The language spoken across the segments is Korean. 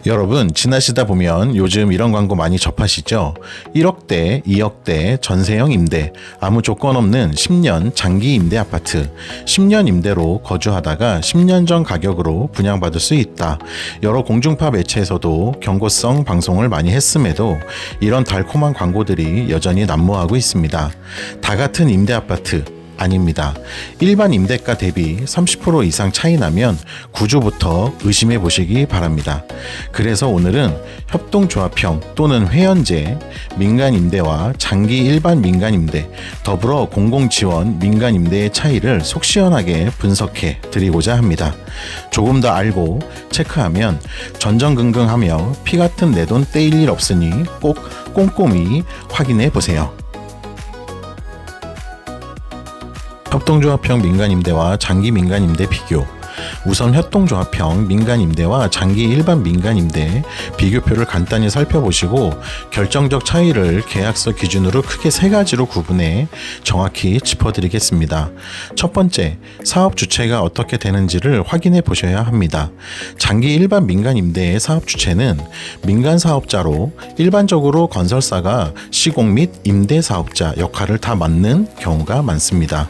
여러분 지나시다 보면 요즘 이런 광고 많이 접하시죠? 1억대, 2억대 전세형 임대, 아무 조건 없는 10년 장기 임대 아파트, 10년 임대로 거주하다가 10년 전 가격으로 분양받을 수 있다. 여러 공중파 매체에서도 경고성 방송을 많이 했음에도 이런 달콤한 광고들이 여전히 난무하고 있습니다. 다 같은 임대 아파트 아닙니다. 일반 임대가 대비 30% 이상 차이 나면 구조부터 의심해 보시기 바랍니다. 그래서 오늘은 협동조합형 또는 회원제 민간 임대와 장기 일반 민간 임대, 더불어 공공지원 민간 임대의 차이를 속 시원하게 분석해 드리고자 합니다. 조금 더 알고 체크하면 전전긍긍하며 피 같은 내 돈 떼일 일 없으니 꼭 꼼꼼히 확인해 보세요. 협동조합형 민간임대와 장기 민간임대 비교. 우선 협동조합형 민간임대와 장기 일반 민간임대 비교표를 간단히 살펴보시고 결정적 차이를 계약서 기준으로 크게 세 가지로 구분해 정확히 짚어드리겠습니다. 첫 번째, 사업 주체가 어떻게 되는지를 확인해 보셔야 합니다. 장기 일반 민간임대의 사업 주체는 민간사업자로 일반적으로 건설사가 시공 및 임대사업자 역할을 다 맡는 경우가 많습니다.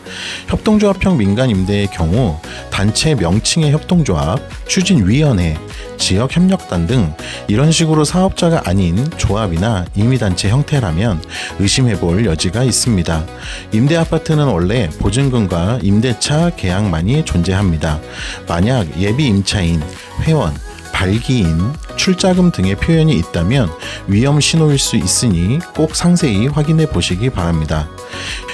협동조합형 민간임대의 경우 단체 명칭의 협동조합, 추진위원회, 지역협력단 등 이런 식으로 사업자가 아닌 조합이나 임의단체 형태라면 의심해볼 여지가 있습니다. 임대아파트는 원래 보증금과 임대차 계약만이 존재합니다. 만약 예비임차인, 회원, 발기인, 출자금 등의 표현이 있다면 위험 신호일 수 있으니 꼭 상세히 확인해 보시기 바랍니다.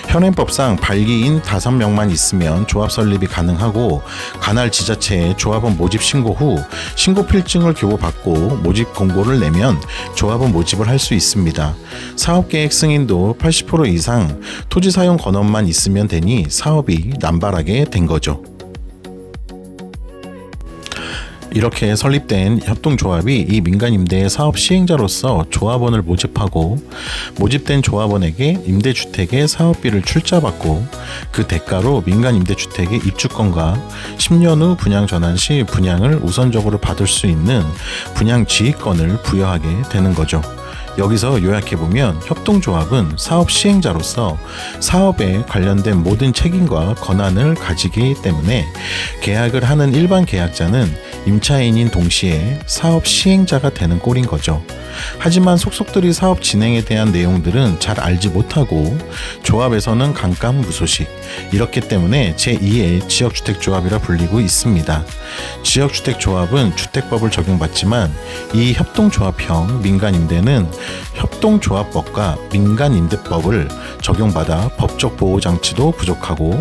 현행법상 발기인 5명만 있으면 조합 설립이 가능하고 관할 지자체에 조합원 모집 신고 후 신고 필증을 교부받고 모집 공고를 내면 조합원 모집을 할 수 있습니다. 사업계획 승인도 80% 이상 토지 사용 권한만 있으면 되니 사업이 남발하게 된 거죠. 이렇게 설립된 협동조합이 이 민간임대의 사업 시행자로서 조합원을 모집하고 모집된 조합원에게 임대주택의 사업비를 출자받고 그 대가로 민간임대주택의 입주권과 10년 후 분양 전환 시 분양을 우선적으로 받을 수 있는 분양지휘권을 부여하게 되는 거죠. 여기서 요약해보면 협동조합은 사업 시행자로서 사업에 관련된 모든 책임과 권한을 가지기 때문에 계약을 하는 일반 계약자는 임차인인 동시에 사업 시행자가 되는 꼴인 거죠. 하지만 속속들이 사업 진행에 대한 내용들은 잘 알지 못하고 조합에서는 감감무소식, 이렇기 때문에 제2의 지역주택조합이라 불리고 있습니다. 지역주택조합은 주택법을 적용받지만 이 협동조합형 민간임대는 협동조합법과 민간임대법을 적용받아 법적 보호장치도 부족하고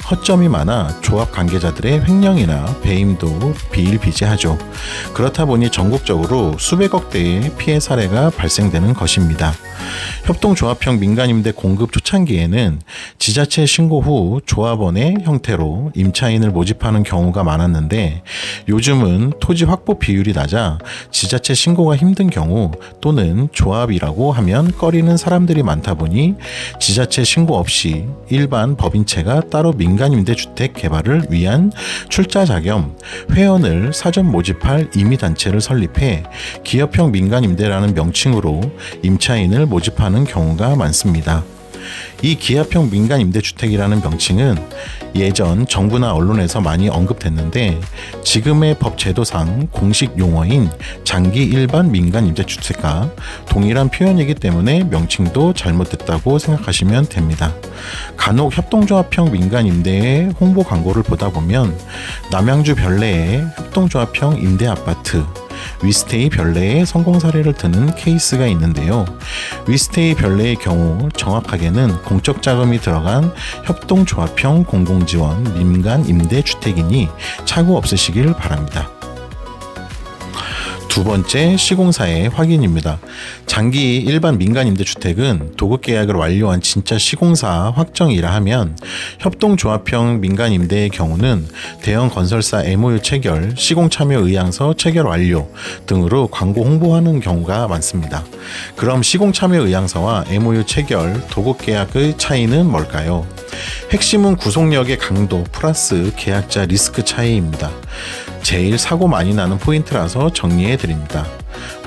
허점이 많아 조합 관계자들의 횡령이나 배임도 비일비재하죠. 그렇다 보니 전국적으로 수백억 대의 피해 사례가 발생되는 것입니다. 협동조합형 민간임대 공급 초창기에는 지자체 신고 후 조합원의 형태로 임차인을 모집하는 경우가 많았는데 요즘은 토지 확보 비율이 낮아 지자체 신고가 힘든 경우 또는 조합이라고 하면 꺼리는 사람들이 많다 보니 지자체 신고 없이 일반 법인체가 따로 민간임대주택 개발을 위한 출자자 겸 회원을 사전 모집할 임의단체를 설립해 기업형 민간임대라는 명칭으로 임차인을 모집하는 경우가 많습니다. 이 기합형 민간임대주택이라는 명칭은 예전 정부나 언론에서 많이 언급됐는데 지금의 법 제도상 공식 용어인 장기 일반 민간임대주택과 동일한 표현이기 때문에 명칭도 잘못됐다고 생각하시면 됩니다. 간혹 협동조합형 민간임대의 홍보 광고를 보다 보면 남양주 별내의 협동조합형 임대아파트, 위스테이 별내의 성공 사례를 드는 케이스가 있는데요. 위스테이 별내의 경우 정확하게는 공적 자금이 들어간 협동조합형 공공지원 민간 임대주택이니 착오 없으시길 바랍니다. 두 번째, 시공사의 확인입니다. 장기 일반 민간임대주택은 도급계약을 완료한 진짜 시공사 확정이라 하면 협동조합형 민간임대의 경우는 대형 건설사 MOU 체결, 시공참여의향서 체결 완료 등으로 광고 홍보하는 경우가 많습니다. 그럼 시공참여의향서와 MOU 체결, 도급계약의 차이는 뭘까요? 핵심은 구속력의 강도 플러스 계약자 리스크 차이입니다. 제일 사고 많이 나는 포인트라서 정리해 드립니다.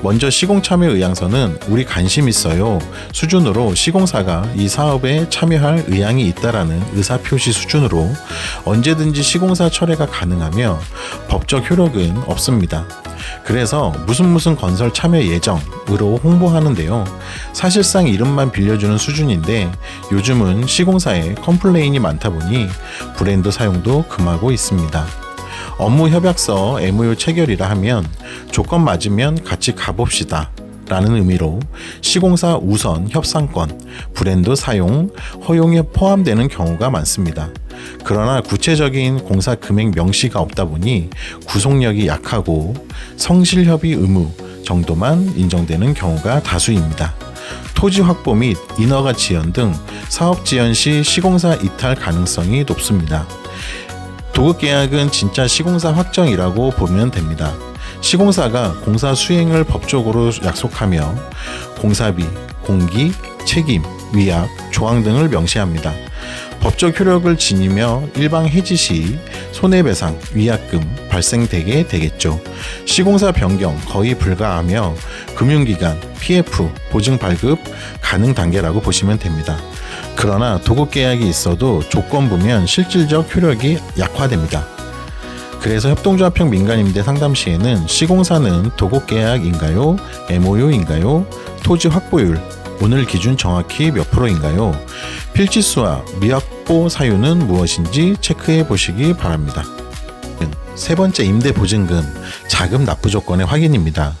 먼저 시공참여 의향서는 우리 관심 있어요 수준으로 시공사가 이 사업에 참여할 의향이 있다라는 의사표시 수준으로 언제든지 시공사 철회가 가능하며 법적 효력은 없습니다. 그래서 무슨 건설 참여 예정으로 홍보하는데요. 사실상 이름만 빌려주는 수준인데 요즘은 시공사에 컴플레인이 많다 보니 브랜드 사용도 금하고 있습니다. 업무 협약서 MOU 체결이라 하면 조건 맞으면 같이 가봅시다 라는 의미로 시공사 우선 협상권, 브랜드 사용, 허용에 포함되는 경우가 많습니다. 그러나 구체적인 공사 금액 명시가 없다 보니 구속력이 약하고 성실협의 의무 정도만 인정되는 경우가 다수입니다. 토지 확보 및 인허가 지연 등 사업 지연 시 시공사 이탈 가능성이 높습니다. 도급계약은 진짜 시공사 확정이라고 보면 됩니다. 시공사가 공사 수행을 법적으로 약속하며 공사비, 공기, 책임, 위약, 조항 등을 명시합니다. 법적 효력을 지니며 일방 해지 시 손해배상, 위약금 발생되게 되겠죠. 시공사 변경 거의 불가하며 금융기관, PF, 보증 발급 가능 단계라고 보시면 됩니다. 그러나 도급계약이 있어도 조건부면 실질적 효력이 약화됩니다. 그래서 협동조합형 민간임대 상담 시에는 시공사는 도급계약인가요? MOU인가요? 토지 확보율, 오늘 기준 정확히 몇 프로인가요? 필지수와 미확보 사유는 무엇인지 체크해 보시기 바랍니다. 세 번째, 임대보증금, 자금 납부 조건의 확인입니다.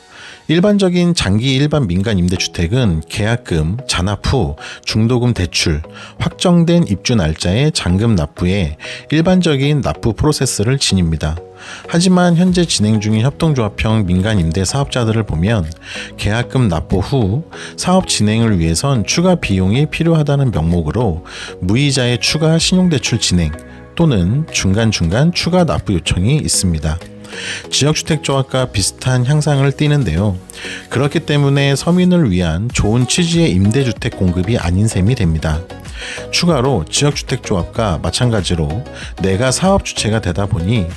일반적인 장기 일반 민간 임대주택은 계약금, 잔압 후 중도금 대출, 확정된 입주 날짜의 잔금 납부에 일반적인 납부 프로세스를 지닙니다. 하지만 현재 진행 중인 협동조합형 민간 임대 사업자들을 보면 계약금 납부 후 사업 진행을 위해선 추가 비용이 필요하다는 명목으로 무이자의 추가 신용대출 진행 또는 중간중간 추가 납부 요청이 있습니다. 지역주택조합과 비슷한 향상을 띠는데요. 그렇기 때문에 서민을 위한 좋은 취지의 임대주택 공급이 아닌 셈이 됩니다. 추가로 지역주택조합과 마찬가지로 내가 사업 주체가 되다 보니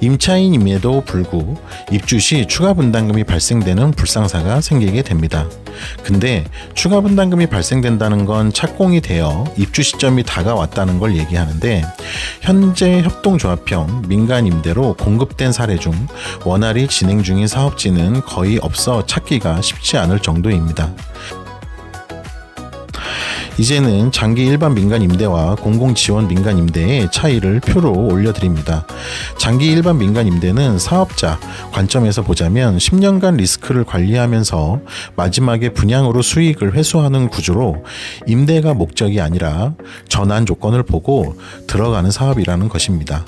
임차인임에도 불구 입주 시 추가 분담금이 발생되는 불상사가 생기게 됩니다. 근데 추가 분담금이 발생된다는 건 착공이 되어 입주 시점이 다가왔다는 걸 얘기하는데 현재 협동조합형 민간임대로 공급된 사례 중 원활히 진행 중인 사업지는 거의 없어 찾기가 쉽지 않을 정도입니다. 이제는 장기 일반 민간 임대와 공공 지원 민간 임대의 차이를 표로 올려드립니다. 장기 일반 민간 임대는 사업자 관점에서 보자면 10년간 리스크를 관리하면서 마지막에 분양으로 수익을 회수하는 구조로 임대가 목적이 아니라 전환 조건을 보고 들어가는 사업이라는 것입니다.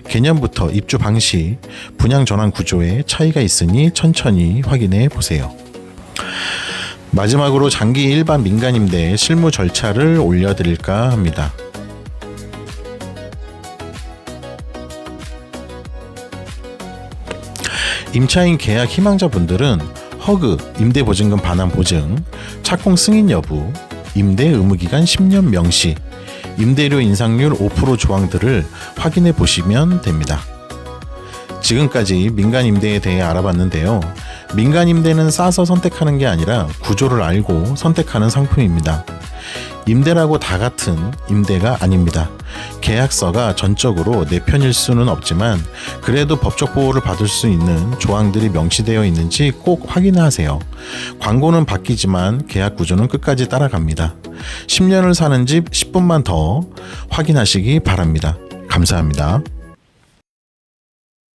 개념부터 입주 방식, 분양 전환 구조에 차이가 있으니 천천히 확인해 보세요. 마지막으로 장기 일반 민간임대의 실무 절차를 올려드릴까 합니다. 임차인 계약 희망자분들은 허그, 임대보증금 반환 보증, 착공 승인 여부, 임대 의무기간 10년 명시, 임대료 인상률 5% 조항들을 확인해 보시면 됩니다. 지금까지 민간임대에 대해 알아봤는데요. 민간임대는 싸서 선택하는 게 아니라 구조를 알고 선택하는 상품입니다. 임대라고 다 같은 임대가 아닙니다. 계약서가 전적으로 내 편일 수는 없지만 그래도 법적 보호를 받을 수 있는 조항들이 명시되어 있는지 꼭 확인하세요. 광고는 바뀌지만 계약 구조는 끝까지 따라갑니다. 10년을 사는 집 10분만 더 확인하시기 바랍니다. 감사합니다.